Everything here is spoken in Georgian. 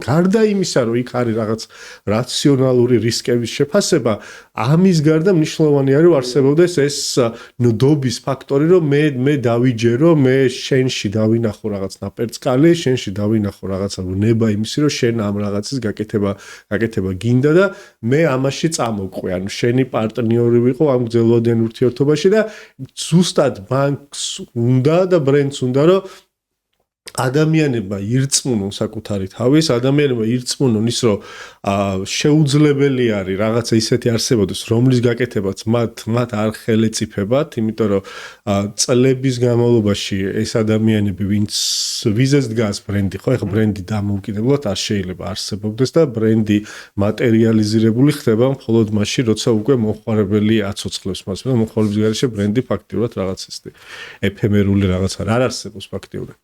გარდა იმისა, რომ იქ არის რაღაც რაციონალური რისკების შეფასება, ამის გარდა მნიშვნელოვანი არის არსებობდეს ეს ნდობის ფაქტორი, რომ მე დავიჯერო, მე შენში დავინახო რაღაც ნაპერწკალი, შენში დავინახო რაღაცა ნება იმისი, რომ შენ ამ რაღაცის გაკეთება გინდა და მე ამაში წამოყვე, ანუ შენი პარტნიორი ვიყო ამ გრძელვადიან ურთიერთობაში და ზუსტად ბანკს უნდა და ბრენდს უნდა, რომ ადამიანებმა ირწმუნონ საკუთარი თავის, ადამიანებმა ირწმუნონ ის, რომ შეუძლებელი არის რაღაცა ისეთი არსებობდეს, რომლის გაკეთებაც მათ არ ხელეწიფებათ, იმიტომ რომ წლების განმავლობაში ეს ადამიანები, ვინც ვიზეს დგას ბრენდი, ხო, ეხლა ბრენდი დამოუკიდებლად არ შეიძლება არსებობდეს და ბრენდი მატერიალიზირებული ხდება მხოლოდ მაშინ, როცა უკვე მომხმარებელი აცოცხლებს მას, და მომხმარებლების გარეშე ბრენდი ფაქტიურად რაღაც ესეთი ეფემერული რაღაცა არ არსებობს ფაქტიურად.